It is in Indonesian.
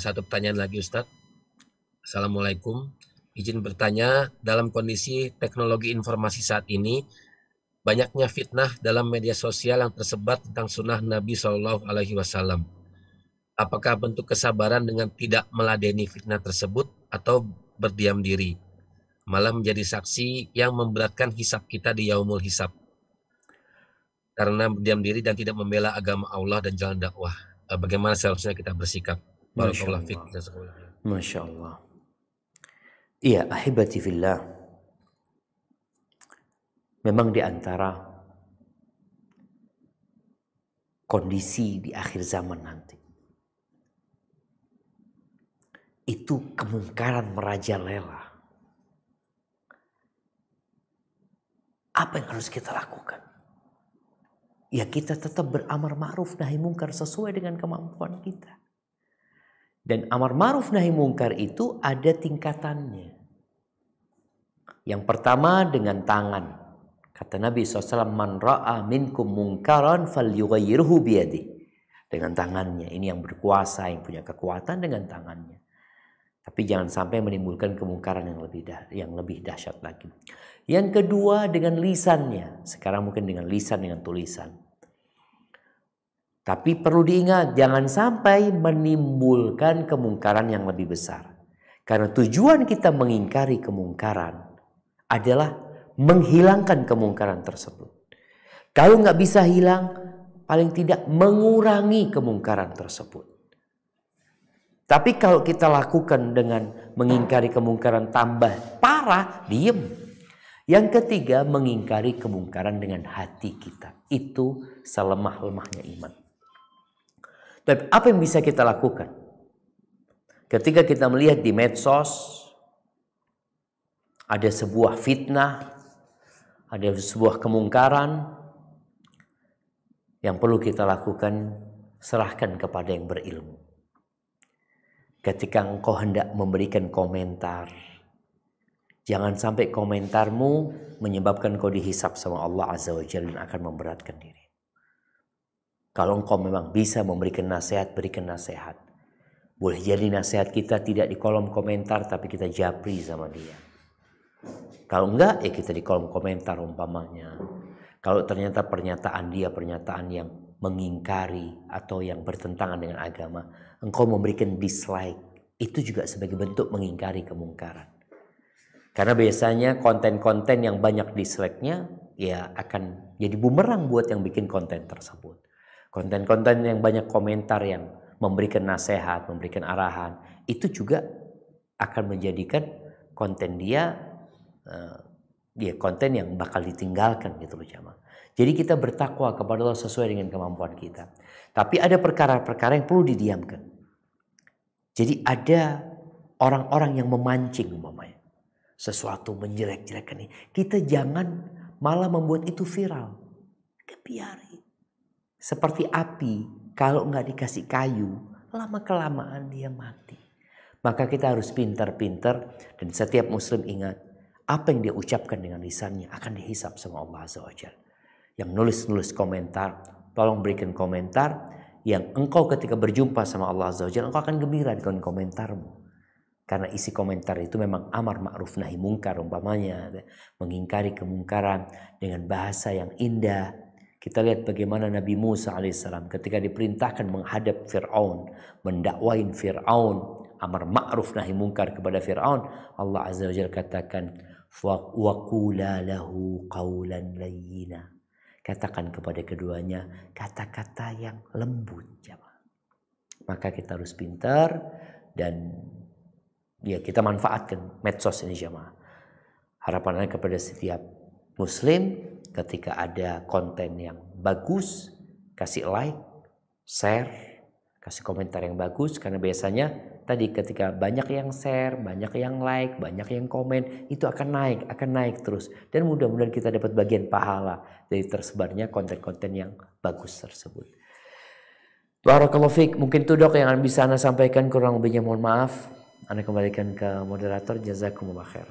Satu pertanyaan lagi Ustadz. Assalamualaikum. Izin bertanya, dalam kondisi teknologi informasi saat ini, banyaknya fitnah dalam media sosial yang tersebar tentang sunnah Nabi Shallallahu Alaihi Wasallam. Apakah bentuk kesabaran dengan tidak meladeni fitnah tersebut atau berdiam diri, malah menjadi saksi yang memberatkan hisab kita di yaumul hisab karena berdiam diri dan tidak membela agama Allah dan jalan dakwah? Bagaimana seharusnya kita bersikap? Masya Barakallahu fiik. Allah. Masya Allah. Iya, ahibati fillah. Memang di antara kondisi di akhir zaman nanti, itu kemungkaran merajalela. Apa yang harus kita lakukan? Ya kita tetap beramar ma'ruf nahi mungkar sesuai dengan kemampuan kita. Dan amar ma'ruf nahi mungkar itu ada tingkatannya. Yang pertama dengan tangan. Kata Nabi SAW, man ra'a minkum mungkaran falyughayyirhu biyadihi. Dengan tangannya. Ini yang berkuasa, yang punya kekuatan dengan tangannya. Tapi jangan sampai menimbulkan kemungkaran yang lebih dahsyat lagi. Yang kedua dengan lisannya. Sekarang mungkin dengan lisan, dengan tulisan. Tapi perlu diingat, jangan sampai menimbulkan kemungkaran yang lebih besar. Karena tujuan kita mengingkari kemungkaran adalah menghilangkan kemungkaran tersebut. Kalau nggak bisa hilang, paling tidak mengurangi kemungkaran tersebut. Tapi kalau kita lakukan dengan mengingkari kemungkaran tambah parah, diem. Yang ketiga, mengingkari kemungkaran dengan hati kita. Itu selemah-lemahnya iman. Tapi apa yang bisa kita lakukan? Ketika kita melihat di medsos, ada sebuah fitnah, ada sebuah kemungkaran, yang perlu kita lakukan, serahkan kepada yang berilmu. Ketika engkau hendak memberikan komentar, jangan sampai komentarmu menyebabkan kau dihisab sama Allah Azza wa Jalla dan akan memberatkan diri. Kalau engkau memang bisa memberikan nasihat, berikan nasihat. Boleh jadi nasihat kita tidak di kolom komentar, tapi kita japri sama dia. Kalau enggak, ya kita di kolom komentar umpamanya. Kalau ternyata pernyataan dia pernyataan yang mengingkari atau yang bertentangan dengan agama, engkau memberikan dislike. Itu juga sebagai bentuk mengingkari kemungkaran. Karena biasanya konten-konten yang banyak dislike-nya ya akan jadi bumerang buat yang bikin konten tersebut. Konten-konten yang banyak komentar yang memberikan nasihat, memberikan arahan, itu juga akan menjadikan konten dia konten yang bakal ditinggalkan gitu loh jamaah. Jadi kita bertakwa kepada Allah sesuai dengan kemampuan kita. Tapi ada perkara-perkara yang perlu didiamkan. Jadi ada orang-orang yang memancing umpamanya. Sesuatu menjelek-jelekan ini. Kita jangan malah membuat itu viral. Biarin. Seperti api, kalau nggak dikasih kayu, lama-kelamaan dia mati. Maka kita harus pintar-pintar dan setiap muslim ingat, apa yang dia ucapkan dengan lisannya akan dihisab sama Allah Azza wa Jalla. Yang nulis-nulis komentar, tolong berikan komentar yang engkau ketika berjumpa sama Allah Azza wa Jalla, engkau akan gembira dengan komentarmu. Karena isi komentar itu memang amar ma'ruf nahi mungkar umpamanya, mengingkari kemungkaran dengan bahasa yang indah. Kita lihat bagaimana Nabi Musa alaihissalam ketika diperintahkan menghadap Fir'aun, mendakwain Fir'aun, amar ma'ruf nahi mungkar kepada Fir'aun, Allah Azza wa Jalla katakan, wa qula lahu qawlan layyina. Katakan kepada keduanya kata-kata yang lembut, jemaah. Maka kita harus pintar dan ya kita manfaatkan medsos ini, jemaah. Harapannya kepada setiap muslim, ketika ada konten yang bagus, kasih like, share, kasih komentar yang bagus. Karena biasanya tadi ketika banyak yang share, banyak yang like, banyak yang komen, itu akan naik terus. Dan mudah-mudahan kita dapat bagian pahala dari tersebarnya konten-konten yang bagus tersebut. Barakallahu fiik. Mungkin itu dok yang bisa Anda sampaikan, kurang lebihnya mohon maaf. Anda kembalikan ke moderator. Jazakumullah khair.